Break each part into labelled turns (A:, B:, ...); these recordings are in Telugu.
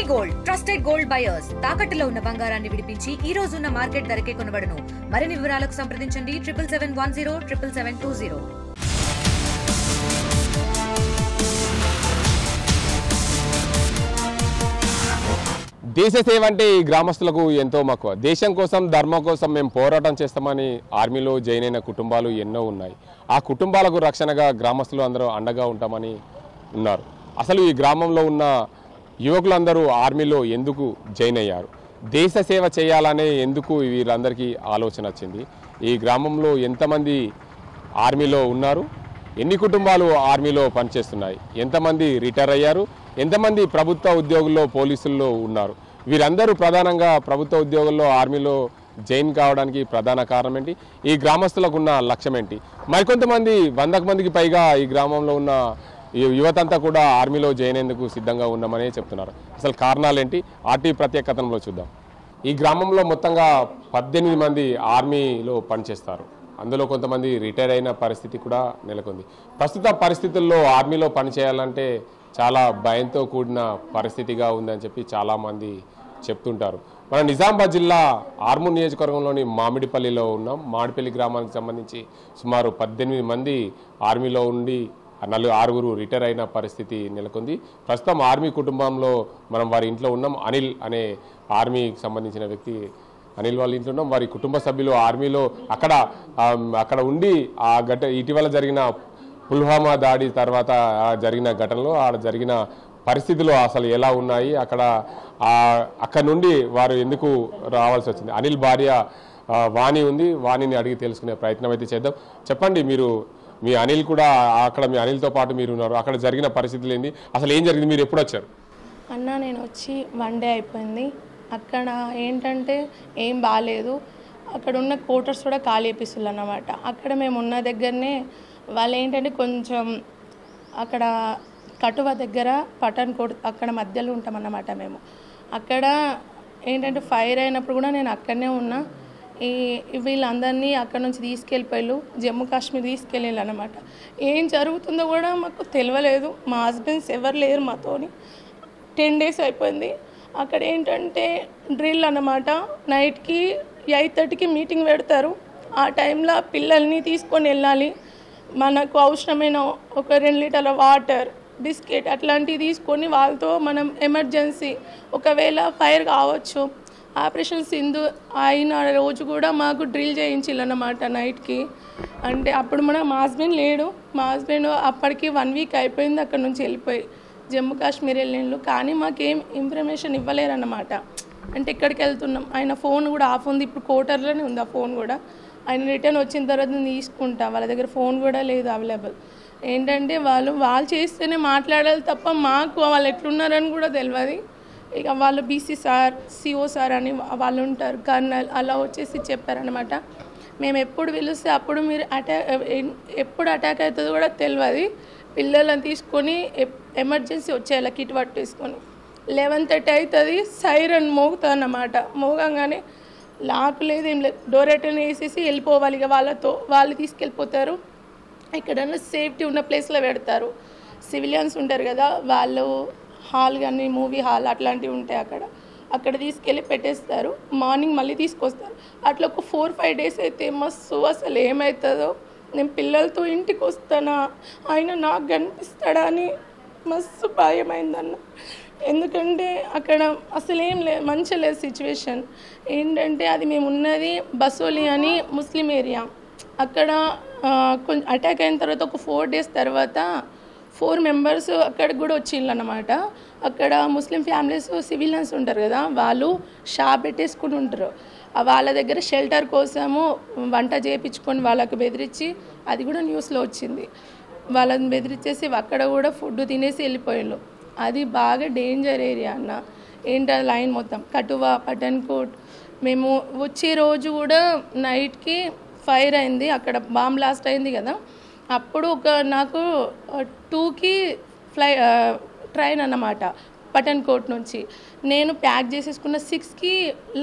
A: గోల్డ్ ట్రస్టెడ్ గోల్డ్ బయర్స్ తాకట్టులో ఉన్న బంగారాన్ని విడిపించి ఈ రోజు ఉన్న మార్కెట్ ధరకే కొనబడును. మరిన్ని వివరాలకు సంప్రదించండి 7771077720.
B: దేశ సేవ అంటే ఈ గ్రామస్తులకు ఎంతో మక్కువ. దేశం కోసం ధర్మం కోసం మేము పోరాటం చేస్తామని ఆర్మీలో జాయిన్ అయిన కుటుంబాలు ఎన్నో ఉన్నాయి. ఆ కుటుంబాలకు రక్షణగా గ్రామస్తులు అందరూ అండగా ఉంటామని ఉన్నారు. అసలు ఈ గ్రామంలో ఉన్న యువకులందరూ ఆర్మీలో ఎందుకు జాయిన్ అయ్యారు? దేశ సేవ చేయాలనే ఎందుకు వీళ్ళందరికీ ఆలోచన వచ్చింది? ఈ గ్రామంలో ఎంతమంది ఆర్మీలో ఉన్నారు? ఎన్ని కుటుంబాలు ఆర్మీలో పనిచేస్తున్నాయి? ఎంతమంది రిటైర్ అయ్యారు? ఎంతమంది ప్రభుత్వ ఉద్యోగుల్లో పోలీసుల్లో ఉన్నారు? వీరందరూ ప్రధానంగా ప్రభుత్వ ఉద్యోగుల్లో ఆర్మీలో జాయిన్ కావడానికి ప్రధాన కారణం ఏంటి? ఈ గ్రామస్తులకు ఉన్న లక్ష్యం ఏంటి? మరికొంతమంది 100 మందికి పైగా ఈ గ్రామంలో ఉన్న యువతంతా కూడా ఆర్మీలో జాయిన్ అయ్యేందుకు సిద్ధంగా ఉన్నామని చెప్తున్నారు. అసలు కారణాలు ఏంటి? ఆర్టీ ప్రత్యేక కథనంలో చూద్దాం. ఈ గ్రామంలో మొత్తంగా 18 మంది ఆర్మీలో పనిచేస్తారు. అందులో కొంతమంది రిటైర్ అయిన పరిస్థితి కూడా నెలకొంది. ప్రస్తుత పరిస్థితుల్లో ఆర్మీలో పనిచేయాలంటే చాలా భయంతో కూడిన పరిస్థితిగా ఉందని చెప్పి చాలామంది చెప్తుంటారు. మన నిజామాబాద్ జిల్లా ఆర్మూర్ నియోజకవర్గంలోని మామిడిపల్లిలో ఉన్నాం. మామిడిపల్లి గ్రామానికి సంబంధించి సుమారు 18 మంది ఆర్మీలో ఉండి 6 రిటైర్ అయిన పరిస్థితి నెలకొంది. ప్రస్తుతం ఆర్మీ కుటుంబంలో మనం వారి ఇంట్లో ఉన్నాం. అనిల్ అనే ఆర్మీకి సంబంధించిన వ్యక్తి అనిల్ వాళ్ళ ఇంట్లో ఉన్నాం. వారి కుటుంబ సభ్యులు ఆర్మీలో అక్కడ ఉండి ఇటీవల జరిగిన పుల్వామా దాడి తర్వాత జరిగిన ఘటనలో జరిగిన పరిస్థితులు అసలు ఎలా ఉన్నాయి, అక్కడ నుండి వారు ఎందుకు రావాల్సి వచ్చింది? అనిల్ భార్య వాణి ఉంది. వాణిని అడిగి తెలుసుకునే ప్రయత్నం అయితే చేద్దాం. చెప్పండి, మీ అనిల్ కూడా అక్కడ, మీ అనిల్తో పాటు మీరు ఉన్నారు. అక్కడ జరిగిన పరిస్థితులు ఏంది, అసలు ఏం జరిగింది, మీరు ఎప్పుడు వచ్చారు?
C: అన్న నేను వచ్చి 1 డే అయిపోయింది. అక్కడ ఏంటంటే ఏం బాగాలేదు. అక్కడ ఉన్న క్వార్టర్స్ కూడా ఖాళీ చేపిస్తున్నారు అన్నమాట. అక్కడ మేము ఉన్న దగ్గరనే వాళ్ళు ఏంటంటే కొంచెం అక్కడ కటువ దగ్గర పఠాన్ కోట్ అక్కడ మధ్యలో ఉంటామన్నమాట మేము. అక్కడ ఏంటంటే ఫైర్ అయినప్పుడు కూడా నేను అక్కడనే ఉన్నా. వీళ్ళందరినీ అక్కడ నుంచి తీసుకెళ్ళిపోయారు, జమ్మూ కాశ్మీర్ తీసుకెళ్ళారు అన్నమాట. ఏం జరుగుతుందో కూడా మాకు తెలియలేదు. మా హస్బెండ్స్ ఎవరు లేరు మాతోని. 10 days అయిపోయింది. అక్కడ ఏంటంటే డ్రిల్ అన్నమాట. నైట్కి 8:30కి మీటింగ్ పెడతారు. ఆ టైంలో పిల్లల్ని తీసుకొని వెళ్ళాలి. మనకు అవసరమైన ఒక 2 లీటర్ల వాటర్, బిస్కెట్ అట్లాంటివి తీసుకొని వాళ్ళతో మనం ఎమర్జెన్సీ ఒకవేళ ఫైర్ కావచ్చు. ఆపరేషన్ సింధు అయిన రోజు కూడా మాకు డ్రిల్ చేయించాలన్నమాట నైట్కి. అంటే అప్పుడు మా హస్బెండ్ లేడు. మా హస్బెండ్ అప్పటికి 1 week అయిపోయింది అక్కడ నుంచి వెళ్ళిపోయి జమ్మూ కాశ్మీర్ వెళ్ళిండు. కానీ మాకేం ఇన్ఫర్మేషన్ ఇవ్వలేరన్నమాట. అంటే ఇక్కడికి వెళ్తున్నాం, ఆయన ఫోన్ కూడా ఆఫ్ ఉంది. ఇప్పుడు క్వార్టర్లోనే ఉంది ఆ ఫోన్ కూడా. ఆయన రిటర్న్ వచ్చిన తర్వాత నేను తీసుకుంటా. వాళ్ళ దగ్గర ఫోన్ కూడా లేదు అవైలబుల్. ఏంటంటే వాళ్ళు చేస్తేనే మాట్లాడాలి తప్ప మాకు వాళ్ళు ఎట్లున్నారని కూడా తెలియదు. ఇక వాళ్ళు బీసీ సార్, సిఓ సార్ అని వాళ్ళు ఉంటారు, కర్నల్ అలా వచ్చేసి చెప్పారనమాట. మేము ఎప్పుడు పిలిస్తే అప్పుడు మీరు ఎప్పుడు అటాక్ అవుతుందో కూడా తెలియదు. పిల్లలను తీసుకొని ఎమర్జెన్సీ వచ్చేయాలి కిట్ పట్టేసుకొని. 11:30 అవుతుంది, సైరన్ మోగుతుంది అన్నమాట. మోగంగానే లాక్ లేదు, ఏం లేదు, డోర్ రిటర్న్ వేసేసి వెళ్ళిపోవాలి. ఇక వాళ్ళు తీసుకెళ్ళిపోతారు. ఎక్కడన్నా సేఫ్టీ ఉన్న ప్లేస్లో పెడతారు. సివిలియన్స్ ఉంటారు కదా, వాళ్ళు హాల్ కానీ మూవీ హాల్ అట్లాంటివి ఉంటాయి అక్కడ తీసుకెళ్ళి పెట్టేస్తారు. మార్నింగ్ మళ్ళీ తీసుకొస్తారు. అట్లా ఒక 4-5 days అయితే మస్తు అసలు ఏమవుతుందో. నేను పిల్లలతో ఇంటికి వస్తానా, ఆయన నాకు కనిపిస్తాడా అని మస్తు భయమైందన్న. ఎందుకంటే అక్కడ అసలు ఏం మంచిగా లేదు సిచ్యువేషన్. ఏంటంటే అది మేము ఉన్నది బసోలి అని ముస్లిం ఏరియా. అక్కడ కొంచెం అటాక్ అయిన తర్వాత ఒక 4 days తర్వాత 4 members అక్కడికి కూడా వచ్చిండ్రు అన్నమాట. అక్కడ ముస్లిం ఫ్యామిలీస్ సివిలియన్స్ ఉంటారు కదా, వాళ్ళు షాప్ పెట్టేసుకుని ఉంటారు. వాళ్ళ దగ్గర షెల్టర్ కోసము వంట చేయించుకొని వాళ్ళకు బెదిరించి, అది కూడా న్యూస్లో వచ్చింది, వాళ్ళని బెదిరించేసి అక్కడ కూడా ఫుడ్ తినేసి వెళ్ళిపోయారు. అది బాగా డేంజర్ ఏరియా అన్న. ఏంటో లైన్ మొత్తం కటువ, పఠాన్ కోట్. మేము వచ్చే రోజు కూడా నైట్కి ఫైర్ అయింది, అక్కడ బాంబ్ బ్లాస్ట్ అయింది కదా. అప్పుడు నాకు 2కి ట్రైన్ అన్నమాట పఠాన్ కోట్ నుంచి. నేను ప్యాక్ చేసేసుకున్న 6కి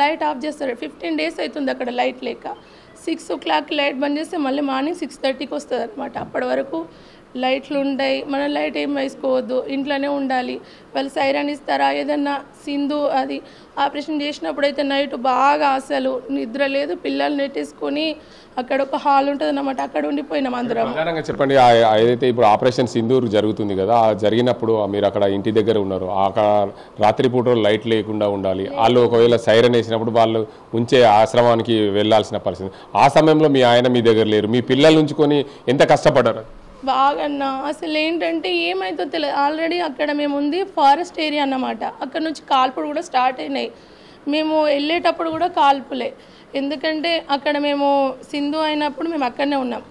C: లైట్ ఆఫ్ చేస్తారు. 15 days అవుతుంది అక్కడ లైట్ లేక. 6 o'clock లైట్ బంద్ చేస్తే మళ్ళీ మార్నింగ్ 6:30కి వస్తుంది అనమాట. అప్పటి వరకు లైట్లు ఉంటాయి, మనం లైట్ ఏం వేసుకోవద్దు, ఇంట్లోనే ఉండాలి. వాళ్ళు సైరన్ ఇస్తారా? ఏదన్నా సింధు అది ఆపరేషన్ చేసినప్పుడు అయితే నైట్ బాగా అసలు నిద్ర లేదు, పిల్లలు నెట్టేసుకొని అక్కడ ఒక హాల్ ఉంటుంది అన్నమాట, అక్కడ ఉండిపోయినాం అందరం.
B: ప్రధానంగా చెప్పండి, ఏదైతే ఇప్పుడు ఆపరేషన్ సింధూర్ జరుగుతుంది కదా, జరిగినప్పుడు మీరు అక్కడ ఇంటి దగ్గర ఉన్నారు, అక్కడ రాత్రిపూట లైట్ లేకుండా ఉండాలి, వాళ్ళు ఒకవేళ సైరన్ వేసినప్పుడు వాళ్ళు ఉంచే ఆశ్రమానికి వెళ్ళాల్సిన పరిస్థితి, ఆ సమయంలో మీ ఆయన మీ దగ్గర లేరు, మీ పిల్లలు ఉంచుకొని ఎంత కష్టపడ్డారు?
C: బాగన్నా అసలు ఏంటంటే ఏమైతే తెలియదు. ఆల్రెడీ అక్కడ మేము ఉంది ఫారెస్ట్ ఏరియా అన్నమాట, అక్కడ నుంచి కాల్పులు కూడా స్టార్ట్ అయినాయి. మేము వెళ్ళేటప్పుడు కూడా కాల్పులే, ఎందుకంటే అక్కడ మేము సింధు అయినప్పుడు మేము అక్కడనే ఉన్నాం.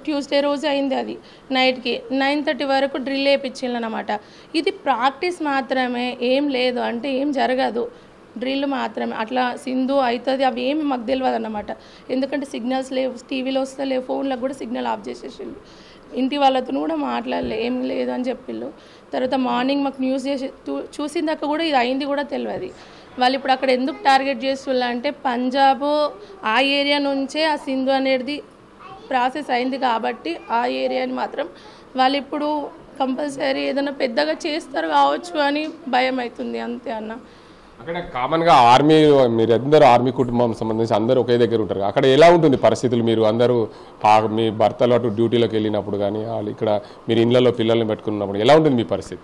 C: ట్యూస్డే రోజు అయింది, అది నైట్కి 9:30 వరకు డ్రిల్ వేయించింది అన్నమాట. ఇది ప్రాక్టీస్ మాత్రమే, ఏం లేదు అంటే ఏం జరగదు, డ్రిల్ మాత్రమే. అట్లా సింధు అవుతుంది అవి ఏమి మాకు తెలియదు అన్నమాట, ఎందుకంటే సిగ్నల్స్ లేవు, టీవీలో వస్తలేవు, ఫోన్లకు కూడా సిగ్నల్ ఆఫ్ చేసేసిండు. ఇంటి వాళ్ళతో కూడా మాట్లాడలే, ఏం లేదు అని చెప్పిళ్ళు. తర్వాత మార్నింగ్ మాకు న్యూస్ చేసి చూసిందాక కూడా ఇది అయింది కూడా తెలియదు. వాళ్ళు ఇప్పుడు అక్కడ ఎందుకు టార్గెట్ చేస్తున్నా అంటే పంజాబ్ ఆ ఏరియా నుంచే ఆ సింధు అనేది ప్రాసెస్ అయింది కాబట్టి ఆ ఏరియాని మాత్రం వాళ్ళు ఇప్పుడు కంపల్సరీ ఏదైనా పెద్దగా చేస్తారు కావచ్చు అని భయం అవుతుంది, అంతే అన్న.
B: అక్కడ కామన్గా ఆర్మీ, మీరు అందరూ ఆర్మీ కుటుంబం సంబంధించి అందరూ ఒకే దగ్గర ఉంటారు, అక్కడ ఎలా ఉంటుంది పరిస్థితులు? మీరు అందరూ మీ భర్తలు అటు డ్యూటీలోకి వెళ్ళినప్పుడు కానీ వాళ్ళు ఇక్కడ మీరు ఇళ్లలో పిల్లల్ని పెట్టుకున్నప్పుడు ఎలా ఉంటుంది మీ పరిస్థితి?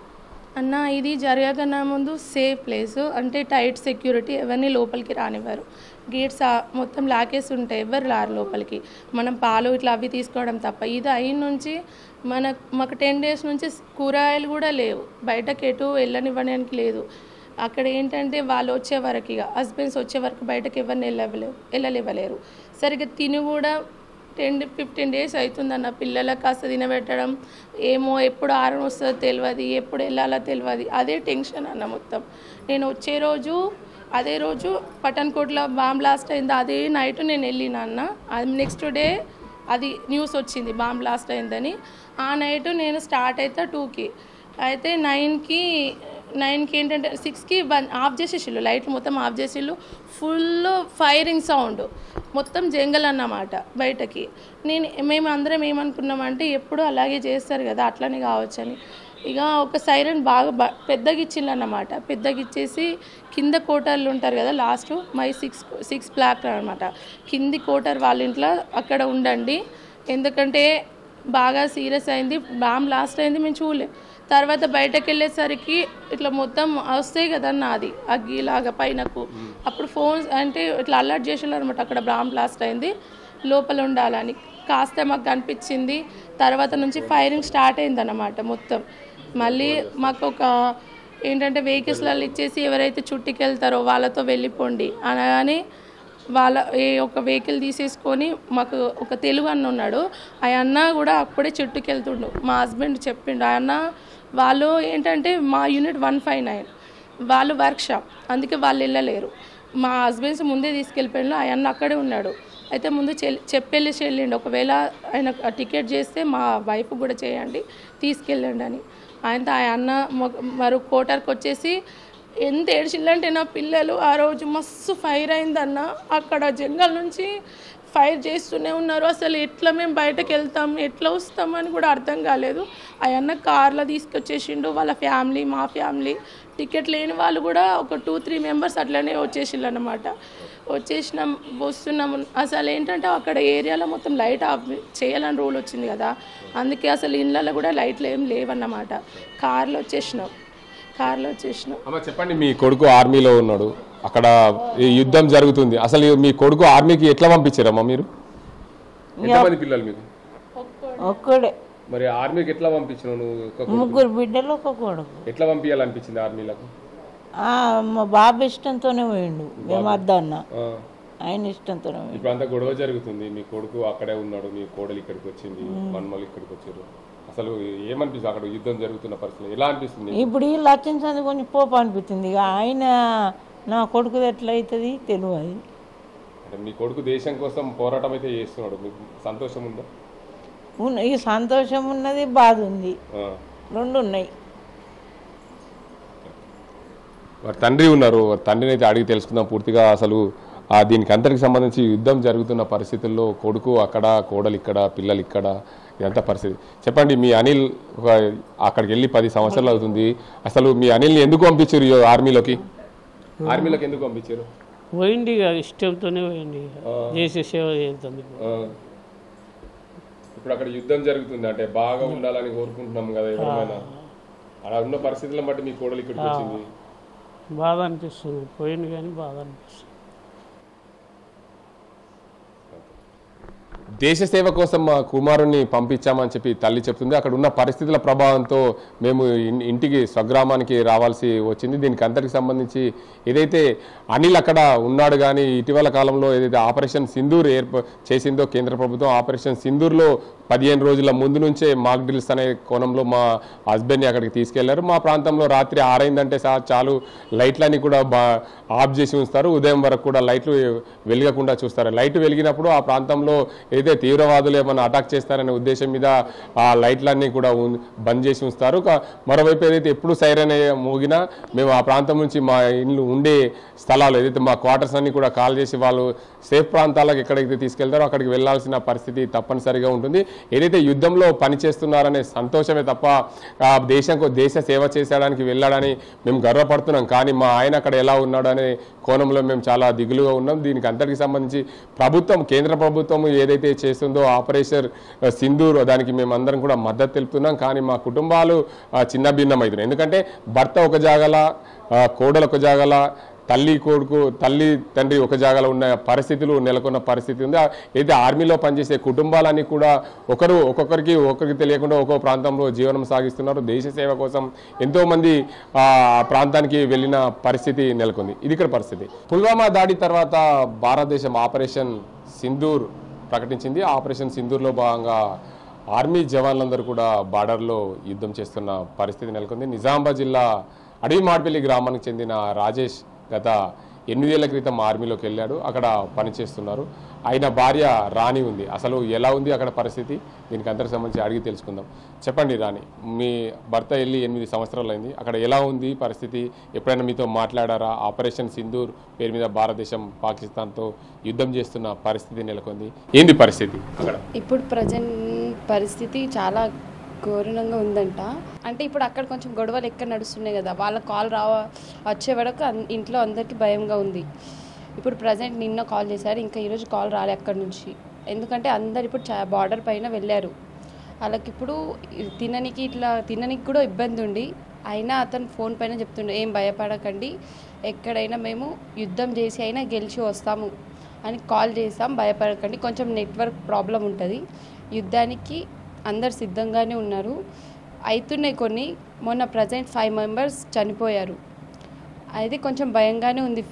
C: అన్న ఇది జరగకన్నా ముందు సేఫ్ ప్లేస్, అంటే టైట్ సెక్యూరిటీ, ఎవరిని లోపలికి రానివ్వరు, గేట్స్ మొత్తం లాకేసి ఉంటాయి, ఎవరు రారు లోపలికి. మనం పాలు ఇట్లా అవి తీసుకోవడం తప్ప. ఇది అయిన నుంచి మాకు 10 days నుంచి కూరగాయలు కూడా లేవు, బయటకు ఎటు వెళ్ళనివ్వడానికి లేదు. అక్కడ ఏంటంటే వాళ్ళు వచ్చే వరకు, ఇక హస్బెండ్స్ వచ్చే వరకు బయటకు ఎవరిని వెళ్ళలేరు. సరిగ్గా తిని కూడా 10-15 days అవుతుందన్న. పిల్లలకు కాస్త తినబెట్టడం ఏమో, ఎప్పుడు ఆరణ వస్తుందో తెలియదు, ఎప్పుడు వెళ్ళాలో తెలియదు, అదే టెన్షన్ అన్న మొత్తం. నేను వచ్చే రోజు అదే రోజు పఠాన్కోట్లో బాంబ్ బ్లాస్ట్ అయింది, అదే నైట్ నేను వెళ్ళిన అన్న. అది నెక్స్ట్ డే అది న్యూస్ వచ్చింది బాంబ్ బ్లాస్ట్ అయిందని. ఆ నైట్ నేను స్టార్ట్ అయితే 2కి, అయితే 9కి ఏంటంటే 6కి ఆఫ్ చేసేసిళ్ళు, లైట్లు మొత్తం ఆఫ్ చేసిళ్ళు, ఫుల్ ఫైరింగ్ సౌండ్, మొత్తం జంగల్ అన్నమాట బయటకి. మేము అందరం ఏమనుకున్నామంటే ఎప్పుడు అలాగే చేస్తారు కదా, అట్లనే కావచ్చని. ఇక ఒక సైరన్ బాగా పెద్దగా ఇచ్చిండ్రు అన్నమాట, పెద్దగా ఇచ్చేసి కింద కోటర్లు ఉంటారు కదా, లాస్ట్ మై 6 బ్లాక్ అనమాట, కింది కోటర్ వాళ్ళ ఇంట్లో అక్కడ ఉండండి, ఎందుకంటే బాగా సీరియస్ అయింది, బాంబ్ బ్లాస్ట్ అయింది, మేము చూడలే. తర్వాత బయటకు వెళ్ళేసరికి ఇట్లా మొత్తం వస్తాయి కదన్న, అది అగ్గిలాగా పైనకు, అప్పుడు ఫోన్స్ అంటే ఇట్లా అలర్ట్ చేసేవాళ్ళు అనమాట, అక్కడ బాంబ్ బ్లాస్ట్ అయింది, లోపల ఉండాలని. కాస్త మాకు కనిపించింది, తర్వాత నుంచి ఫైరింగ్ స్టార్ట్ అయింది అన్నమాట మొత్తం. మళ్ళీ మాకు ఒక ఏంటంటే వెహికల్స్లలో ఇచ్చేసి ఎవరైతే చుట్టుకి వెళ్తారో వాళ్ళతో వెళ్ళిపోండి అనగానే ఒక వెహికల్ తీసేసుకొని, మాకు ఒక తెలుగు అన్న ఉన్నాడు, ఆ అన్న కూడా అప్పుడే చుట్టుకి వెళ్తుండు. మా హస్బెండ్ చెప్పిండు, ఆ అన్న వాళ్ళు ఏంటంటే మా యూనిట్ 159 వాళ్ళు వర్క్షాప్, అందుకే వాళ్ళు వెళ్ళలేరు. మా హస్బెండ్స్ ముందే తీసుకెళ్ళిపోయిండు, ఆ అన్న అక్కడే ఉన్నాడు. అయితే ముందు చెప్పెళ్ళేసి వెళ్ళిండు, ఒకవేళ ఆయన టికెట్ చేస్తే మా వైఫ్ కూడా చేయండి, తీసుకెళ్ళండి అని. ఆయనతో ఆ అన్న మరో కోటర్కి వచ్చేసి ఎంత ఏడ్చిందంటే, నా పిల్లలు ఆ రోజు మస్తు ఫైర్ అయిందన్న, అక్కడ జంగల్ నుంచి ఫైర్ చేస్తూనే ఉన్నారు, అసలు ఎట్లా మేము బయటకు వెళ్తాం, ఎట్లా వస్తామని కూడా అర్థం కాలేదు. ఆ అన్న కార్లో తీసుకొచ్చేసిండు, వాళ్ళ ఫ్యామిలీ, మా ఫ్యామిలీ, టికెట్ లేని వాళ్ళు కూడా ఒక 2-3 members అట్లనే వచ్చేసిండు అనమాట. వస్తున్నాము. అసలు ఏంటంటే అక్కడ ఏరియాలో మొత్తం లైట్ ఆఫ్ చేయాలని రూల్ వచ్చింది కదా, అందుకే అసలు ఇళ్ళల్లో కూడా లైట్లు ఏం లేవన్నమాట. కార్లో వచ్చేసినాం.
B: అమ్మ చెప్పండి, మీ కొడుకు ఆర్మీలో ఉన్నాడు, అక్కడ యుద్ధం జరుగుతుంది, అసలు మీ కొడుకు ఆర్మీకి ఎట్లా పంపించారమ్మా మీరు? ఎంతమంది పిల్లలు మీకు?
D: ఒక్కడే.
B: మరి ఆర్మీకి ఎట్లా పంపించినావు నువ్వు?
D: 3 బిడ్డలు, ఒక కొడుకు.
B: ఎట్లా పంపించాలనిపించింది ఆర్మీలకు?
D: మా బాబు ఇష్టంతోనే పోయిండు, మేము అద్దన్న ఆయన ఇష్టంతోనే పోయిండు.
B: ఇప్పుడు అంతా గొడవ జరుగుతుంది, మీ కొడుకు అక్కడే ఉన్నాడు, మీ కోడలు ఇక్కడికి వచ్చింది, మన్మలు ఇక్కడికి వచ్చారు, అసలు ఏమనిపిస్తుంది అక్కడ యుద్ధం జరుగుతున్న పరిస్థితి ఎలా అనిపిస్తుంది?
D: ఇప్పుడు వీళ్ళు వచ్చింది కొంచెం పోపు అనిపిస్తుంది, ఇక ఆయన నా కొడుకు ఎట్లా అవుతుంది తెలియదు.
B: అంటే మీ కొడుకు దేశం కోసం పోరాటం అయితే చేస్తున్నాడు, మీకు సంతోషం ఉందా?
D: ఈ సంతోషం ఉన్నది, బాధ ఉంది, రెండు ఉన్నాయి.
B: వారి తండ్రి ఉన్నారు, తండ్రిని అయితే అడిగి తెలుసుకుందాం పూర్తిగా. అసలు దీనికి అంతటికి సంబంధించి యుద్ధం జరుగుతున్న పరిస్థితుల్లో కొడుకు అక్కడ, కోడలు ఇక్కడ, పిల్లలు ఇక్కడ, ఇదంతా పరిస్థితి. చెప్పండి, మీ అనిల్ అక్కడికి వెళ్ళి 10 సంవత్సరాలు అవుతుంది. అసలు మీ అనిల్ని ఎందుకు పంపించారు ఆర్మీలోకి ఎందుకు పంపించారు?
E: పోయింది ఇష్టంతోనే పోయింది, దేశ సేవ చేద్దాం.
B: ఇప్పుడు అక్కడ యుద్ధం జరుగుతుంది అంటే బాగా ఉండాలని కోరుకుంటున్నాం కదా ఎవరైనా. అలా ఉన్న పరిస్థితులను బట్టి మీ కోడలు ఇక్కడికి వచ్చింది.
E: బాధ అనిపిస్తుంది, పోయింది కానీ బాధ అనిపిస్తుంది.
B: దేశ సేవ కోసం మా కుమారుణ్ణి పంపించామని చెప్పి తల్లి చెప్తుంది. అక్కడ ఉన్న పరిస్థితుల ప్రభావంతో మేము ఇంటికి స్వగ్రామానికి రావాల్సి వచ్చింది. దీనికి అంతటికి సంబంధించి ఏదైతే అనిల్ అక్కడ ఉన్నాడు కానీ ఇటీవల కాలంలో ఏదైతే ఆపరేషన్ సింధూర్ చేసిందో కేంద్ర ప్రభుత్వం, ఆపరేషన్ సింధూర్లో 15 రోజుల ముందు నుంచే మాక్ డ్రిల్స్ అనే కోణంలో మా హస్బెండ్ని అక్కడికి తీసుకెళ్లారు. మా ప్రాంతంలో రాత్రి 6 అయిందంటే చాలు లైట్లన్నీ కూడా ఆఫ్ చేసి ఉంచుతారు. ఉదయం వరకు కూడా లైట్లు వెలగకుండా చూస్తారు. లైట్ వెలిగినప్పుడు ఆ ప్రాంతంలో ఏదైతే తీవ్రవాదులు ఏమైనా అటాక్ చేస్తారనే ఉద్దేశం మీద ఆ లైట్లన్నీ కూడా బంద్ చేసి ఉంచుతారు. మరోవైపు ఏదైతే ఎప్పుడు సైరన్ మోగినా మేము ఆ ప్రాంతం నుంచి మా ఇల్లు ఉండే స్థలాలు ఏదైతే మా క్వార్టర్స్ అన్ని కూడా కాల్ చేసి వాళ్ళు సేఫ్ ప్రాంతాలకు ఎక్కడైతే తీసుకెళ్తారో అక్కడికి వెళ్లాల్సిన పరిస్థితి తప్పనిసరిగా ఉంటుంది. ఏదైతే యుద్ధంలో పనిచేస్తున్నారనే సంతోషమే తప్ప దేశ సేవ చేసేయడానికి వెళ్ళాడని మేము గర్వపడుతున్నాం. కానీ మా ఆయన అక్కడ ఎలా ఉన్నాడు అనే కోణంలో మేము చాలా దిగులుగా ఉన్నాం. దీనికి అంతటికి సంబంధించి కేంద్ర ప్రభుత్వం ఏదైతే చేస్తుందో ఆపరేషన్ సింధూర్, దానికి మేమందరం కూడా మద్దతు తెలుపుతున్నాం. కానీ మా కుటుంబాలు చిన్న భిన్నమవుతున్నాయి. ఎందుకంటే భర్త ఒక జాగల, కోడలు ఒక జాగల, తల్లి తండ్రి ఒక జాగాలో ఉన్న పరిస్థితులు నెలకొన్న పరిస్థితి ఉంది. అయితే ఆర్మీలో పనిచేసే కుటుంబాలన్నీ కూడా ఒక్కొక్కరికి తెలియకుండా ఒక్కో ప్రాంతంలో జీవనం సాగిస్తున్నారు. దేశ సేవ కోసం ఎంతోమంది ఆ ప్రాంతానికి వెళ్ళిన పరిస్థితి నెలకొంది. ఇది ఇక్కడ పరిస్థితి. పుల్వామా దాడి తర్వాత భారతదేశం ఆపరేషన్ సింధూర్ ప్రకటించింది. ఆపరేషన్ సింధూర్లో భాగంగా ఆర్మీ జవాన్లందరూ కూడా బార్డర్లో యుద్ధం చేస్తున్న పరిస్థితి నెలకొంది. నిజామాబాద్ జిల్లా అడవిమాడిపల్లి గ్రామానికి చెందిన రాజేష్ గత 8 ఏళ్ల క్రితం ఆర్మీలోకి వెళ్ళాడు. అక్కడ పనిచేస్తున్నారు. ఆయన భార్య రాణి ఉంది. అసలు ఎలా ఉంది అక్కడ పరిస్థితి, దీనికి అందరికి సంబంధించి అడిగి తెలుసుకుందాం. చెప్పండి రాణి, మీ భర్త వెళ్ళి 8 సంవత్సరాలు అయింది. అక్కడ ఎలా ఉంది పరిస్థితి? ఎప్పుడైనా మీతో మాట్లాడారా? ఆపరేషన్ సింధూర్ పేరు మీద భారతదేశం పాకిస్తాన్తో యుద్ధం చేస్తున్న పరిస్థితి నెలకొంది. ఏంది పరిస్థితి అక్కడ?
F: ఇప్పుడు ప్రజెంట్ పరిస్థితి చాలా ఘోరంగా ఉందంట. అంటే ఇప్పుడు అక్కడ కొంచెం గొడవలు ఎక్కడ నడుస్తున్నాయి కదా, వాళ్ళ కాల్ వచ్చే వరకు ఇంట్లో అందరికీ భయంగా ఉంది. ఇప్పుడు ప్రజెంట్ నిన్న కాల్ చేశారు, ఇంకా ఈరోజు కాల్ రాలే అక్కడి నుంచి. ఎందుకంటే అందరు ఇప్పుడు బార్డర్ పైన వెళ్ళారు. వాళ్ళకి ఇప్పుడు తిననికి కూడా ఇబ్బంది ఉండి, అయినా అతను ఫోన్ పైన చెప్తుండే ఏం భయపడకండి, ఎక్కడైనా మేము యుద్ధం చేసి అయినా గెలిచి వస్తాము అని కాల్ చేస్తాం, భయపడకండి, కొంచెం నెట్వర్క్ ప్రాబ్లం ఉంటుంది, యుద్ధానికి అందరు సిద్ధంగానే ఉన్నారు, అవుతున్నాయి కొన్ని. మొన్న ప్రజెంట్ 5 మెంబర్స్ చనిపోయారు. అయితే కొంచెం భయంగానే ఉంది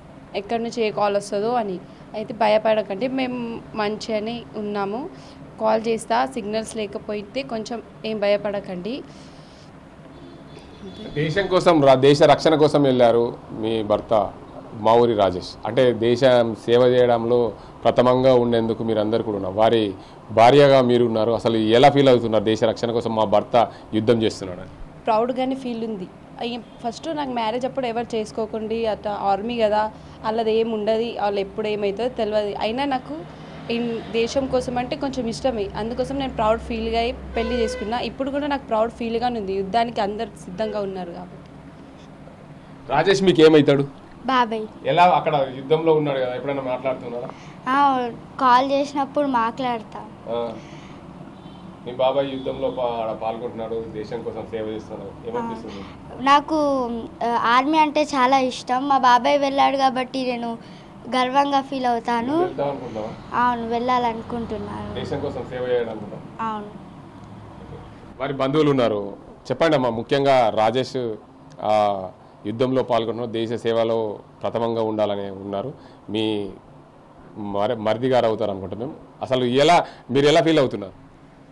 F: ఎక్కడి నుంచి ఏ కాల్ వస్తుందో అని. అయితే భయపడకండి, మేము మంచిగానే ఉన్నాము, కాల్ చేస్తా, సిగ్నల్స్ లేకపోతే కొంచెం ఏం భయపడకండి.
B: దేశం కోసం, దేశ రక్షణ కోసం వెళ్ళారు మీ భర్త మా ఊరి రాజేష్. అంటే దేశం సేవ చేయడంలో ప్రథమంగా ఉండేందుకు మీరు అందరు కూడా ఉన్నారు, వారి భార్యగా మీరు ఉన్నారు. అసలు ఎలా ఫీల్ అవుతున్నారు దేశ రక్షణ కోసం మా భర్త యుద్ధం చేస్తున్నాడు?
F: ప్రౌడ్గానే ఫీల్ ఉంది. ఫస్ట్ నాకు మ్యారేజ్ అప్పుడు ఎవరు చేసుకోకండి, అట్లా ఆర్మీ కదా, వాళ్ళది ఏమి ఉండదు, వాళ్ళు ఎప్పుడు ఏమవుతుందో తెలియదు. అయినా నాకు దేశం కోసం అంటే కొంచెం ఇష్టమే, అందుకోసం నేను ప్రౌడ్ ఫీల్గా అయి పెళ్లి చేసుకున్నా. ఇప్పుడు కూడా నాకు ప్రౌడ్ ఫీల్గానే ఉంది, యుద్ధానికి అందరు సిద్ధంగా ఉన్నారు కాబట్టి.
B: రాజేష్ మీకు ఏమవుతాడు?
G: బాబాయ్.
B: ఎలా అక్కడ యుద్ధంలో ఉన్నాడు కదా, ఎప్పుడైనా మాట్లాడుతున్నారా?
G: కాల్ చేసినప్పుడు మాట్లాడతా.
B: మీ బాబాయ్ యుద్ధంలో పాల్గొంటున్నాడు, దేశం కోసం సేవ చేస్తున్నాడు, ఏమనిపిస్తుంది?
G: నాకు ఆర్మీ అంటే చాలా ఇష్టం. మా బాబాయ్ వెళ్ళాడు కాబట్టి నేను గర్వంగా ఫీల్ అవుతాను. అవును, వెళ్ళాలనుకుంటున్నాను,
B: దేశం కోసం సేవ చేయడానికి.
G: అవును.
B: వారి బంధువులు ఉన్నారు, చెప్పండి అమ్మా. ముఖ్యంగా రాజేష్ యుద్ధంలో పాల్గొంటున్నారు, దేశ సేవలో ప్రథమంగా ఉండాలని ఉన్నారు. మీ మరిది గారు అవుతారు అనుకుంటున్నాం. అసలు మీరు ఎలా ఫీల్ అవుతున్నారు?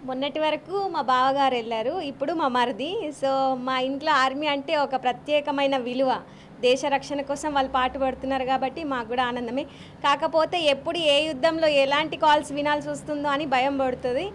H: మొన్నటి వరకు మా బావగారు వెళ్ళారు, ఇప్పుడు మా మరిది. సో మా ఇంట్లో ఆర్మీ అంటే ఒక ప్రత్యేకమైన విలువ, దేశ రక్షణ కోసం వాళ్ళు పాటుపడుతున్నారు కాబట్టి మాకు కూడా ఆనందమే. కాకపోతే ఎప్పుడు ఏ యుద్ధంలో ఎలాంటి కాల్స్ వినాల్సి వస్తుందో అని భయం పడుతుంది.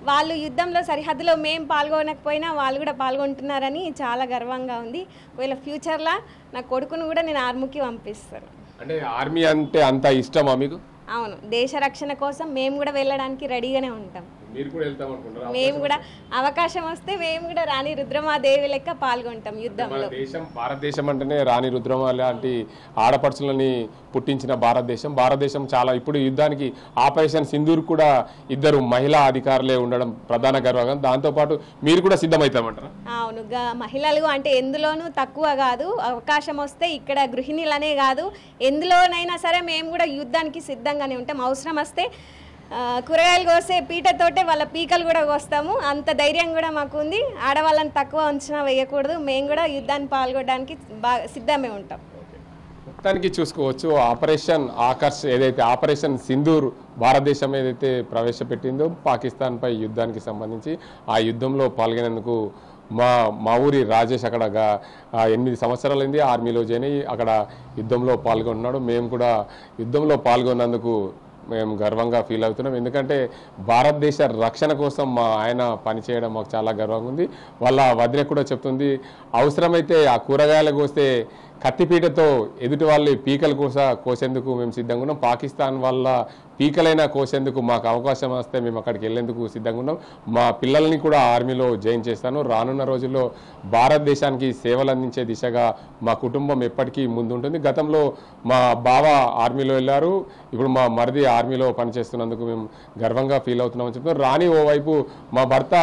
H: వాళ్ళు యుద్ధంలో సరిహద్దులో మేము పాల్గొనకపోయినా వాళ్ళు కూడా పాల్గొంటున్నారని చాలా గర్వంగా ఉంది. ఒకవేళ ఫ్యూచర్లో నా కొడుకును కూడా నేను ఆర్మీకి పంపిస్తాను.
B: అంటే ఆర్మీ అంటే అంత ఇష్టమా మీకు?
H: అవును, దేశ రక్షణ కోసం మేము కూడా వెళ్ళడానికి రెడీగానే ఉంటాం.
B: మీరు కూడా వెళ్తాం అనుకుంటారా?
H: మేము కూడా అవకాశం వస్తే మేము కూడా రాణి రుద్రమాదేవి లెక్క పాల్గొంటాం యుద్ధంలో.
B: భారతదేశం అంటేనే రాణి రుద్రమ లాంటి ఆడపడుచులని పుట్టించిన భారతదేశం చాలా ఇప్పుడు యుద్ధానికి ఆపరేషన్ సింధూర్ కూడా ఇద్దరు మహిళా అధికారులే ఉండడం ప్రధాన గర్వంగా. దాంతోపాటు మీరు కూడా సిద్ధమవుతామంటారా?
H: అవును, మహిళలు అంటే ఎందులోనూ తక్కువ కాదు. అవకాశం వస్తే ఇక్కడ గృహిణులనే కాదు ఎందులోనైనా సరే మేము కూడా యుద్ధానికి సిద్ధంగానే ఉంటాం. అవసరం వస్తే కూరగాయలు కోసే పీటతోటే వాళ్ళ పీకలు కూడా కోస్తాము. అంత ధైర్యం కూడా మాకు ఉంది. ఆడవాళ్ళని తక్కువ అంచనా వేయకూడదు. మేము కూడా యుద్ధాన్ని పాల్గొనడానికి బాగా సిద్ధమే ఉంటాం.
B: మొత్తానికి చూసుకోవచ్చు ఆపరేషన్ ఆకర్ష్ ఏదైతే ఆపరేషన్ సింధూర్ భారతదేశం ఏదైతే ప్రవేశపెట్టిందో పాకిస్తాన్పై యుద్ధానికి సంబంధించి ఆ యుద్ధంలో పాల్గొనేందుకు మా ఊరి రాజేష్ అక్కడ 8 సంవత్సరాలైంది ఆర్మీలో జాయిన్ అయ్యి అక్కడ యుద్ధంలో పాల్గొన్నాడు. మేము కూడా యుద్ధంలో పాల్గొన్నందుకు మేము గర్వంగా ఫీల్ అవుతున్నాం. ఎందుకంటే భారతదేశ రక్షణ కోసం మా ఆయన పనిచేయడం మాకు చాలా గర్వంగా ఉంది. వాళ్ళ వదిన కూడా చెప్తుంది అవసరమైతే ఆ కూరగాయలు కోస్తే కత్తిపీటతో ఎదుటి వాళ్ళ పీకలు కోసేందుకు మేము సిద్ధంగా ఉన్నాం. పాకిస్తాన్ వాళ్ళ పీకలైనా కోసేందుకు మాకు అవకాశం వస్తే మేము అక్కడికి వెళ్ళేందుకు సిద్ధంగా ఉన్నాం. మా పిల్లల్ని కూడా ఆర్మీలో జాయిన్ చేస్తాను. రానున్న రోజుల్లో భారతదేశానికి సేవలు అందించే దిశగా మా కుటుంబం ఎప్పటికీ ముందుంటుంది. గతంలో మా బావ ఆర్మీలో వెళ్ళారు. ఇప్పుడు మా మరిది ఆర్మీలో పనిచేస్తున్నందుకు మేము గర్వంగా ఫీల్ అవుతున్నామని చెప్తున్నాం. రాణి ఓవైపు మా భర్త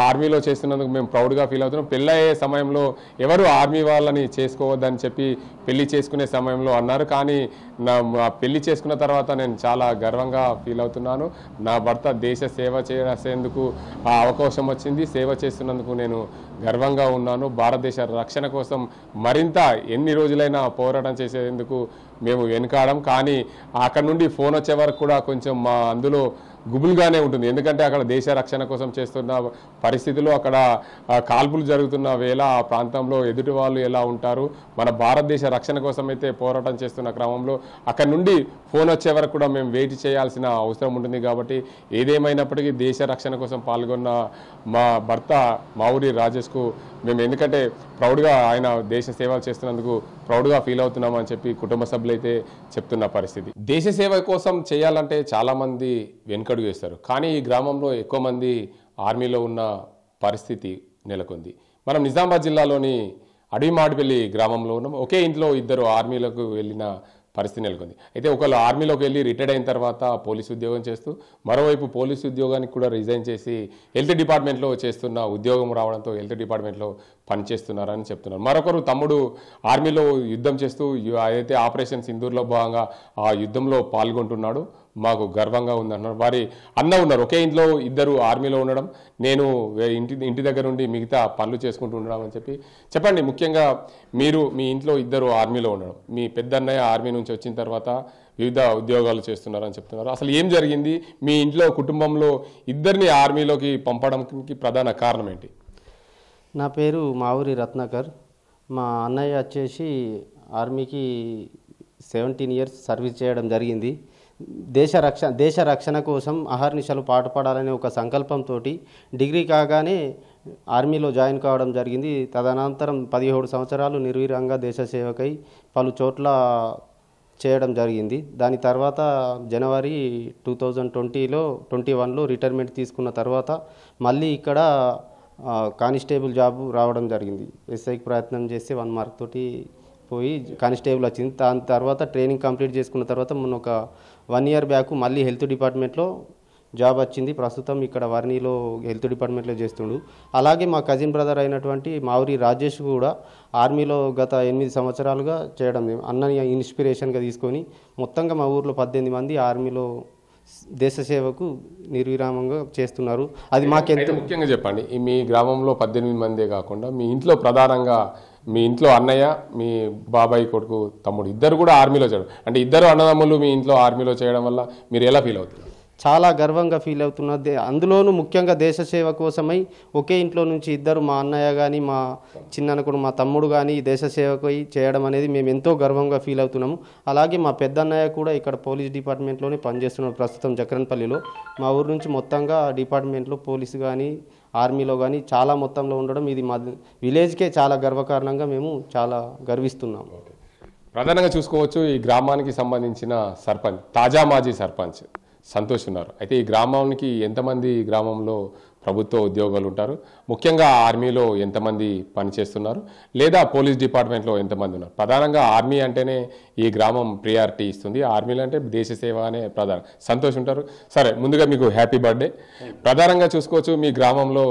B: ఆర్మీలో చేస్తున్నందుకు మేము ప్రౌడ్గా ఫీల్ అవుతున్నాం. పెళ్ళయ్యే సమయంలో ఎవరు ఆర్మీ వాళ్ళని చేసుకోవద్దని చెప్పి పెళ్లి చేసుకునే సమయంలో అన్నారు. కానీ నా పెళ్లి చేసుకున్న తర్వాత నేను చాలా గర్వంగా ఫీల్ అవుతున్నాను. నా భర్త దేశ సేవ చేసేందుకు ఆ అవకాశం వచ్చింది. సేవ చేస్తున్నందుకు నేను గర్వంగా ఉన్నాను. భారతదేశ రక్షణ కోసం మరింత ఎన్ని రోజులైనా పోరాటం చేసేందుకు మేము వెనుకాడం. కానీ అక్కడ నుండి ఫోన్ వచ్చే వరకు కూడా కొంచెం మా అందులో గుబులుగానే ఉంటుంది. ఎందుకంటే అక్కడ దేశ రక్షణ కోసం చేస్తున్న పరిస్థితులు అక్కడ కాల్పులు జరుగుతున్న వేళ ఆ ప్రాంతంలో ఎదుటి వాళ్ళు ఎలా ఉంటారు, మన భారతదేశ రక్షణ కోసం అయితే పోరాటం చేస్తున్న క్రమంలో అక్కడ నుండి ఫోన్ వచ్చే వరకు కూడా మేము వెయిట్ చేయాల్సిన అవసరం ఉంటుంది. కాబట్టి ఏదేమైనప్పటికీ దేశ రక్షణ కోసం పాల్గొన్న మా భర్త మా ఊరి రాజేష్కు మేము ఎందుకంటే ప్రౌడ్గా ఆయన దేశ సేవలు చేస్తున్నందుకు ప్రౌడ్గా ఫీల్ అవుతున్నామని చెప్పి కుటుంబ సభ్యులైతే చెప్తున్న పరిస్థితి. దేశ సేవ కోసం చేయాలంటే చాలామంది వెనుకడుగు వేస్తారు. కానీ ఈ గ్రామంలో ఎక్కువ మంది ఆర్మీలో ఉన్న పరిస్థితి నెలకొంది. మనం నిజామాబాద్ జిల్లాలోని అడవిమాడిపల్లి గ్రామంలో ఉన్నాం. ఒకే ఇంట్లో ఇద్దరు ఆర్మీలకు వెళ్ళిన పరిస్థితి నెలకొంది. అయితే ఒకళ్ళు ఆర్మీలోకి వెళ్ళి రిటైర్డ్ అయిన తర్వాత పోలీసు ఉద్యోగం చేస్తూ మరోవైపు పోలీసు ఉద్యోగానికి కూడా రిజైన్ చేసి హెల్త్ డిపార్ట్మెంట్లో చేస్తున్న ఉద్యోగం రావడంతో హెల్త్ డిపార్ట్మెంట్లో పనిచేస్తున్నారని చెప్తున్నారు. మరొకరు తమ్ముడు ఆర్మీలో యుద్ధం చేస్తూ ఏదైతే ఆపరేషన్ సింధూర్లో భాగంగా ఆ యుద్ధంలో పాల్గొంటున్నాడు. మాకు గర్వంగా ఉందన్నారు. వారి అన్న ఉన్నారు. ఒకే ఇంట్లో ఇద్దరు ఆర్మీలో ఉండడం, నేను ఇంటి దగ్గర ఉండి మిగతా పనులు చేసుకుంటూ ఉండడం అని చెప్పండి. ముఖ్యంగా మీరు మీ ఇంట్లో ఇద్దరు ఆర్మీలో ఉండడం, మీ పెద్దన్నయ్య ఆర్మీ నుంచి వచ్చిన తర్వాత వివిధ ఉద్యోగాలు చేస్తున్నారని చెప్తున్నారు. అసలు ఏం జరిగింది? మీ ఇంట్లో కుటుంబంలో ఇద్దరిని ఆర్మీలోకి పంపడానికి ప్రధాన కారణం ఏంటి?
I: నా పేరు మావురి రత్నాకర్. మా అన్నయ్య వచ్చేసి ఆర్మీకి 17 ఇయర్స్ సర్వీస్ చేయడం జరిగింది. దేశ రక్షణ కోసం అహర్నిశలు పాటుపడాలనే ఒక సంకల్పంతో డిగ్రీ కాగానే ఆర్మీలో జాయిన్ కావడం జరిగింది. తదనంతరం 17 సంవత్సరాలు నిర్వీర్యంగా దేశ సేవకై పలు చోట్ల చేయడం జరిగింది. దాని తర్వాత జనవరి 2021లో రిటైర్మెంట్ తీసుకున్న తర్వాత మళ్ళీ ఇక్కడ కానిస్టేబుల్ జాబ్ రావడం జరిగింది. ఎస్ఐకి ప్రయత్నం చేస్తే 1 మార్క్ తోటి పోయి కానిస్టేబుల్ వచ్చింది. దాని తర్వాత ట్రైనింగ్ కంప్లీట్ చేసుకున్న తర్వాత మొన్న ఒక 1 ఇయర్ బ్యాక్ మళ్ళీ హెల్త్ డిపార్ట్మెంట్లో జాబ్ వచ్చింది. ప్రస్తుతం ఇక్కడ వర్ణిలో హెల్త్ డిపార్ట్మెంట్లో చేస్తుండు. అలాగే మా కజిన్ బ్రదర్ అయినటువంటి మావురి రాజేష్ కూడా ఆర్మీలో గత 8 సంవత్సరాలుగా చేయడం అన్నని ఇన్స్పిరేషన్గా తీసుకొని మొత్తంగా మా ఊర్లో 18 మంది ఆర్మీలో దేశ సేవకు నిర్విరామంగా చేస్తున్నారు. అది మాకెంతో
B: ముఖ్యంగా చెప్పండి. మీ గ్రామంలో 18 మందే కాకుండా మీ ఇంట్లో ప్రధానంగా మీ ఇంట్లో అన్నయ్య, మీ బాబాయ్ కొడుకు, తమ్ముడు ఇద్దరు కూడా ఆర్మీలో చేయడం అంటే ఇద్దరు అన్నదమ్ములు మీ ఇంట్లో ఆర్మీలో చేయడం వల్ల మీరు ఎలా ఫీల్ అవుతున్నారు?
I: చాలా గర్వంగా ఫీల్ అవుతున్నది. అందులోనూ ముఖ్యంగా దేశ సేవ కోసమై ఒకే ఇంట్లో నుంచి ఇద్దరు, మా అన్నయ్య కానీ మా చిన్ననకుడు మా తమ్ముడు కానీ దేశ సేవకై చేయడం అనేది మేము ఎంతో గర్వంగా ఫీల్ అవుతున్నాము. అలాగే మా పెద్దన్నయ్య కూడా ఇక్కడ పోలీస్ డిపార్ట్మెంట్లోనే పనిచేస్తున్నాడు ప్రస్తుతం జక్రన్పల్లిలో. మా ఊరు నుంచి మొత్తంగా డిపార్ట్మెంట్లో పోలీసు కానీ ఆర్మీలో కానీ చాలా మొత్తంలో ఉండడం ఇది మా విలేజ్కే చాలా గర్వకారణంగా మేము చాలా గర్విస్తున్నాము.
B: ప్రధానంగా చూసుకోవచ్చు ఈ గ్రామానికి సంబంధించిన సర్పంచ్, తాజా మాజీ సర్పంచ్ సంతోష్ ఉన్నారు. అయితే ఈ గ్రామానికి ఎంతమంది గ్రామంలో ప్రభుత్వ ఉద్యోగాలు ఉంటారు, ముఖ్యంగా ఆర్మీలో ఎంతమంది పనిచేస్తున్నారు, లేదా పోలీస్ డిపార్ట్మెంట్లో ఎంతమంది ఉన్నారు? ప్రధానంగా ఆర్మీ అంటేనే ఈ గ్రామం ప్రియారిటీ ఇస్తుంది. ఆర్మీలు అంటే దేశ సేవ అనే ప్రధాన. సంతోష్ ఉంటారు. సరే, ముందుగా మీకు హ్యాపీ బర్త్డే. ప్రధానంగా చూసుకోవచ్చు మీ గ్రామంలో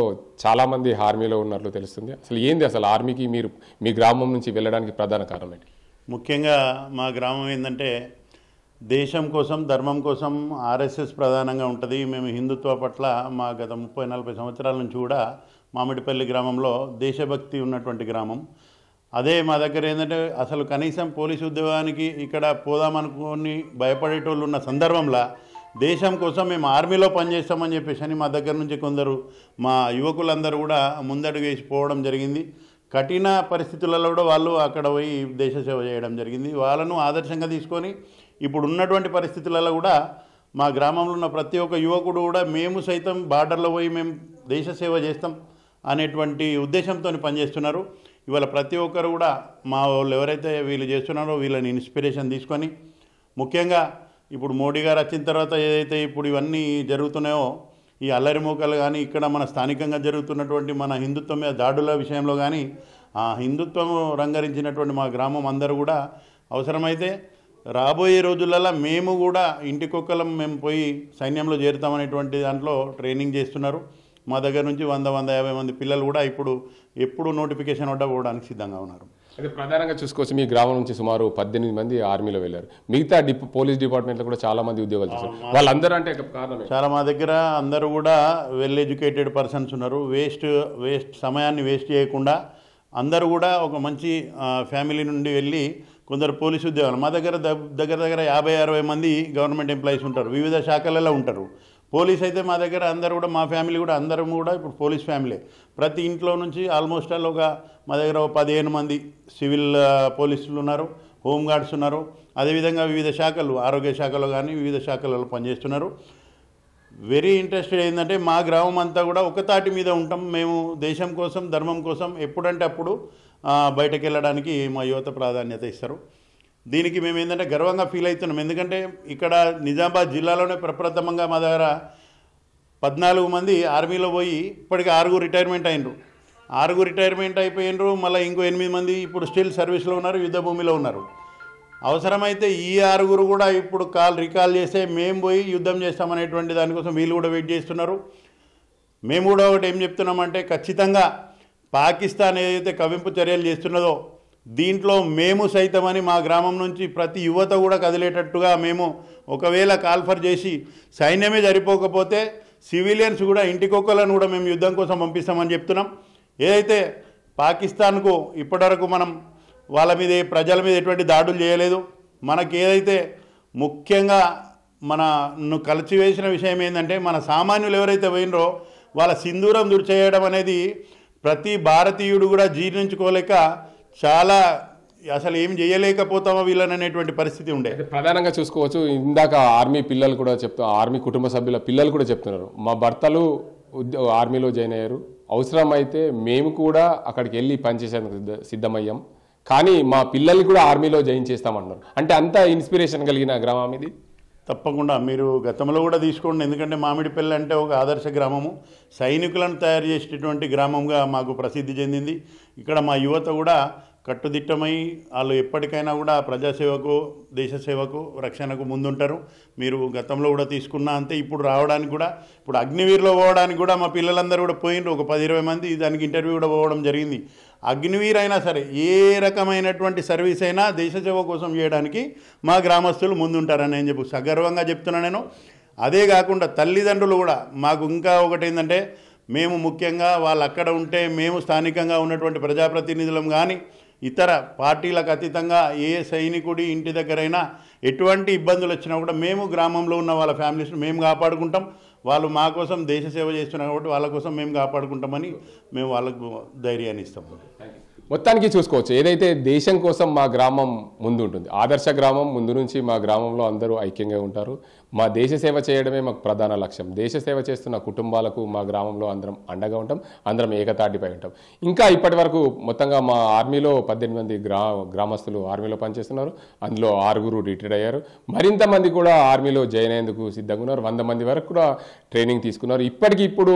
B: చాలామంది ఆర్మీలో ఉన్నట్లు తెలుస్తుంది. అసలు ఏంది అసలు ఆర్మీకి మీరు మీ గ్రామం నుంచి వెళ్ళడానికి ప్రధాన కారణం ఏంటి?
J: ముఖ్యంగా మా గ్రామం ఏంటంటే దేశం కోసం, ధర్మం కోసం ఆర్ఎస్ఎస్ ప్రధానంగా ఉంటుంది. మేము హిందుత్వ పట్ల మా గత 30-40 సంవత్సరాల నుంచి కూడా మామిడిపల్లి గ్రామంలో దేశభక్తి ఉన్నటువంటి గ్రామం. అదే మా దగ్గర ఏంటంటే అసలు కనీసం పోలీసు ఉద్యోగానికి ఇక్కడ పోదామనుకుని భయపడేటోళ్ళు ఉన్న సందర్భంలో దేశం కోసం మేము ఆర్మీలో పనిచేస్తామని చెప్పేసి మా దగ్గర నుంచి కొందరు మా యువకులందరూ కూడా ముందడుగు వేసి పోవడం జరిగింది. కఠిన పరిస్థితులలో కూడా వాళ్ళు అక్కడ పోయి దేశ సేవ చేయడం జరిగింది. వాళ్ళను ఆదర్శంగా తీసుకొని ఇప్పుడు ఉన్నటువంటి పరిస్థితులలో కూడా మా గ్రామంలో ఉన్న ప్రతి ఒక్క యువకుడు కూడా మేము సైతం బార్డర్లో పోయి మేము దేశ సేవ చేస్తాం అనేటువంటి ఉద్దేశంతో పనిచేస్తున్నారు. ఇవాళ ప్రతి ఒక్కరు కూడా మా వాళ్ళు ఎవరైతే వీళ్ళు చేస్తున్నారో వీళ్ళని ఇన్స్పిరేషన్ తీసుకొని, ముఖ్యంగా ఇప్పుడు మోడీ గారు వచ్చిన తర్వాత ఏదైతే ఇప్పుడు ఇవన్నీ జరుగుతున్నాయో ఈ అల్లరి మోకలు కానీ ఇక్కడ మన స్థానికంగా జరుగుతున్నటువంటి మన హిందుత్వం మీద దాడుల విషయంలో కానీ ఆ హిందుత్వం రంగరించినటువంటి మా గ్రామం అందరూ కూడా అవసరమైతే రాబోయే రోజులలో మేము కూడా ఇంటికొక్కలం మేము పోయి సైన్యంలో చేరుతామనేటువంటి దాంట్లో ట్రైనింగ్ చేస్తున్నారు. మా దగ్గర నుంచి 100-150 మంది పిల్లలు కూడా ఎప్పుడు నోటిఫికేషన్ వడ్డా పోవడానికి సిద్ధంగా ఉన్నారు.
B: అయితే ప్రధానంగా చూసుకోవచ్చు మీ గ్రామం నుంచి సుమారు 18 మంది ఆర్మీలో వెళ్ళారు. మిగతా పోలీస్ డిపార్ట్మెంట్లో కూడా చాలా మంది ఉద్యోగాలు చేస్తారు. వాళ్ళందరూ అంటే కారణం
J: చాలా మా దగ్గర అందరూ కూడా వెల్ ఎడ్యుకేటెడ్ పర్సన్స్ ఉన్నారు. వేస్ట్ సమయాన్ని వేస్ట్ చేయకుండా అందరూ కూడా ఒక మంచి ఫ్యామిలీ నుండి వెళ్ళి కొందరు పోలీసు ఉద్యోగాలు మా దగ్గర దగ్గర 50-60 మంది గవర్నమెంట్ ఎంప్లాయీస్ ఉంటారు, వివిధ శాఖలలో ఉంటారు. పోలీస్ అయితే మా దగ్గర అందరూ కూడా మా ఫ్యామిలీ కూడా అందరం కూడా ఇప్పుడు పోలీస్ ఫ్యామిలీ. ప్రతి ఇంట్లో నుంచి ఆల్మోస్ట్ ఆల్ మా దగ్గర 15 మంది సివిల్ పోలీసులు ఉన్నారు, హోంగార్డ్స్ ఉన్నారు. అదేవిధంగా వివిధ శాఖలు, ఆరోగ్య శాఖలో కానీ వివిధ శాఖలలో పనిచేస్తున్నారు. వెరీ ఇంట్రెస్టెడ్ ఏంటంటే మా గ్రామం అంతా కూడా ఒక తాటి మీద ఉంటాం. మేము దేశం కోసం, ధర్మం కోసం ఎప్పుడంటే అప్పుడు బయటకు వెళ్ళడానికి మా యువత ప్రాధాన్యత ఇస్తారు. దీనికి మేము ఏంటంటే గర్వంగా ఫీల్ అవుతున్నాం. ఎందుకంటే ఇక్కడ నిజామాబాద్ జిల్లాలోనే ప్రప్రథమంగా మా దగ్గర 14 మంది ఆర్మీలో పోయి ఇప్పటికీ 6 రిటైర్మెంట్ అయినరు. 6 రిటైర్మెంట్ అయిపోయినరు. మళ్ళీ ఇంకో 8 మంది ఇప్పుడు స్టిల్ సర్వీస్లో ఉన్నారు, యుద్ధ భూమిలో ఉన్నారు. అవసరమైతే ఈ 6 కూడా ఇప్పుడు రికాల్ చేస్తే మేము పోయి యుద్ధం చేస్తామనేటువంటి దానికోసం వీళ్ళు కూడా వెయిట్ చేస్తున్నారు. మేము కూడా ఒకటి ఏం చెప్తున్నామంటే ఖచ్చితంగా పాకిస్తాన్ ఏదైతే కవింపు చర్యలు చేస్తున్నదో దీంట్లో మేము సైతమని మా గ్రామం నుంచి ప్రతి యువత కూడా కదిలేటట్టుగా మేము ఒకవేళ కాల్ఫర్ చేసి సైన్యమే సరిపోకపోతే సివిలియన్స్ కూడా ఇంటికొక్కలను కూడా మేము యుద్ధం కోసం పంపిస్తామని చెప్తున్నాం. ఏదైతే పాకిస్తాన్కు ఇప్పటివరకు మనం వాళ్ళ మీద ప్రజల మీద ఎటువంటి దాడులు చేయలేదు. మనకి ఏదైతే ముఖ్యంగా మనను కలిసివేసిన విషయం ఏంటంటే మన సామాన్యులు ఎవరైతే పోయినరో వాళ్ళ సింధూరం దుర్చేయడం అనేది ప్రతి భారతీయుడు కూడా జీర్ణించుకోలేక చాలా అసలు ఏం చేయలేకపోతామో వీళ్ళని అనేటువంటి పరిస్థితి ఉండే.
B: ప్రధానంగా చూసుకోవచ్చు ఇందాక ఆర్మీ పిల్లలు కూడా ఆర్మీ కుటుంబ సభ్యుల పిల్లలు కూడా చెప్తున్నారు, మా భర్తలు ఆర్మీలో జాయిన్ అయ్యారు, అవసరమైతే మేము కూడా అక్కడికి వెళ్ళి పనిచేసేందుకు సిద్ధమయ్యాం, కానీ మా పిల్లల్ని కూడా ఆర్మీలో జాయిన్ చేస్తామంటున్నారు. అంటే అంత ఇన్స్పిరేషన్ కలిగిన గ్రామం ఇది.
J: తప్పకుండా మీరు గతంలో కూడా తీసుకోండి. ఎందుకంటే మామిడిపల్లి అంటే ఒక ఆదర్శ గ్రామము, సైనికులను తయారు చేసేటటువంటి గ్రామంగా మాకు ప్రసిద్ధి చెందింది. ఇక్కడ మా యువత కూడా కట్టుదిట్టమై వాళ్ళు ఎప్పటికైనా కూడా ప్రజాసేవకు, దేశ సేవకు, రక్షణకు ముందుంటారు. మీరు గతంలో కూడా తీసుకున్నా అంతే. ఇప్పుడు రావడానికి కూడా ఇప్పుడు అగ్నివీర్లో పోవడానికి కూడా మా పిల్లలందరూ కూడా పోయినరు, ఒక 10-20 మంది దానికి ఇంటర్వ్యూ కూడా పోవడం జరిగింది. అగ్నివీర్ అయినా సరే ఏ రకమైనటువంటి సర్వీస్ అయినా దేశ సేవ కోసం చేయడానికి మా గ్రామస్తులు ముందుంటారని నేను సగర్వంగా చెప్తున్నాను నేను. అదే కాకుండా తల్లిదండ్రులు కూడా మాకు ఇంకా ఒకటి ఏంటంటే మేము ముఖ్యంగా వాళ్ళు అక్కడ ఉంటే మేము స్థానికంగా ఉన్నటువంటి ప్రజాప్రతినిధులం కానీ ఇతర పార్టీలకు అతీతంగా ఏ సైనికుడి ఇంటి దగ్గరైనా ఎటువంటి ఇబ్బందులు వచ్చినా కూడా మేము గ్రామంలో ఉన్న వాళ్ళ ఫ్యామిలీస్ని మేము కాపాడుకుంటాం. వాళ్ళు మా కోసం దేశ సేవ చేస్తున్నారు కాబట్టి వాళ్ళ కోసం మేము కాపాడుకుంటామని మేము వాళ్ళకు ధైర్యాన్ని ఇస్తాం.
B: మొత్తానికి చూసుకోవచ్చు, ఏదైతే దేశం కోసం మా గ్రామం ముందు ఉంటుంది, ఆదర్శ గ్రామం ముందు నుంచి మా గ్రామంలో అందరూ ఐక్యంగా ఉంటారు. మా దేశ సేవ చేయడమే మాకు ప్రధాన లక్ష్యం. దేశ సేవ చేస్తున్న కుటుంబాలకు మా గ్రామంలో అందరం అండగా ఉంటాం, అందరం ఏకతాటిపై ఉంటాం. ఇంకా ఇప్పటి వరకు మొత్తంగా మా ఆర్మీలో 18 మంది గ్రామస్తులు ఆర్మీలో పనిచేస్తున్నారు. అందులో 6 రిటైర్ అయ్యారు. మరింత మంది కూడా ఆర్మీలో జాయిన్ అయ్యేందుకు సిద్ధంగా ఉన్నారు. 100 మంది వరకు కూడా ట్రైనింగ్ తీసుకున్నారు. ఇప్పుడు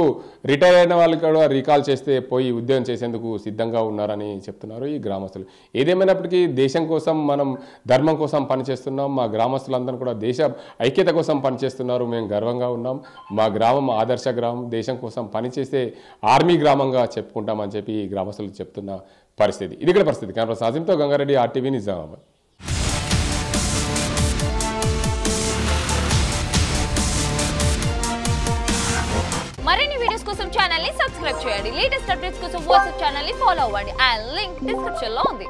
B: రిటైర్ అయిన వాళ్ళు కూడా రీకాల్ చేస్తే పోయి ఉద్యోగం చేసేందుకు సిద్ధంగా ఉన్నారని చెప్తున్నారు ఈ గ్రామస్తులు. ఏదేమైనప్పటికీ దేశం కోసం, మనం ధర్మం కోసం పనిచేస్తున్నాం. మా గ్రామస్తులందరూ కూడా దేశ ఐక్యత కోసం పనిచేస్తున్నారు. మేము గర్వంగా ఉన్నాం. మా గ్రామం ఆదర్శ గ్రామం, దేశం కోసం పనిచేసే ఆర్మీ గ్రామంగా చెప్పుకుంటామని చెప్పి ఈ గ్రామస్తులు చెప్తున్న పరిస్థితి. ఇది ఇక్కడ పరిస్థితి. కెమెరా సాజింతో గంగారెడ్డి, RTV నిజామాబాద్.
K: మరిన్ని వీడియోస్ కోసం ఛానల్ ని సబ్స్క్రైబ్ చేయండి. లేటెస్ట్ అప్డేట్స్ కోసం వాట్సాప్ ఛానల్ ని ఫాలో అవ్వండి. ఆ లింక్ డిస్క్రిప్షన్ లో ఉంది.